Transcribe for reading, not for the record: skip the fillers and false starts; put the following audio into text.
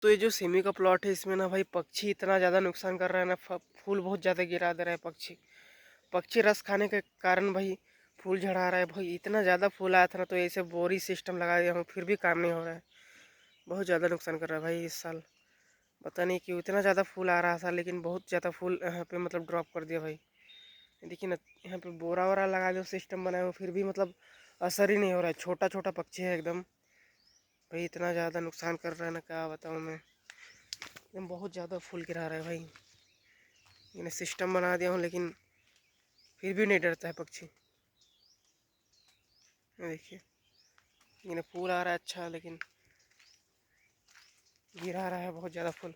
तो ये जो सेमी का प्लॉट है इसमें ना भाई पक्षी इतना ज़्यादा नुकसान कर रहा है ना, फूल बहुत ज़्यादा गिरा दे रहा है पक्षी। पक्षी रस खाने के कारण भाई फूल झड़ा रहा है भाई। इतना ज़्यादा फूल आया था ना, तो ऐसे बोरी सिस्टम लगा दिया हूँ फिर भी काम नहीं हो रहा है। बहुत ज़्यादा नुकसान कर रहा है भाई इस साल। पता नहीं क्यों इतना ज़्यादा फूल आ रहा था, लेकिन बहुत ज़्यादा फूल यहाँ पे मतलब ड्रॉप कर दिया भाई। देखिए ना, यहाँ पे बोरा वोरा लगा दो सिस्टम बनाए हो फिर भी मतलब असर ही नहीं हो रहा है। छोटा छोटा पक्षी है एकदम भाई, इतना ज़्यादा नुकसान कर रहा है ना, क्या बताऊँ मैं। एकदम बहुत ज़्यादा फूल गिरा रहा है भाई। इन्हें सिस्टम बना दिया हूँ लेकिन फिर भी नहीं डरता है पक्षी। ये देखिए, इन्हें फूल आ रहा है अच्छा, लेकिन गिरा रहा है बहुत ज़्यादा फूल।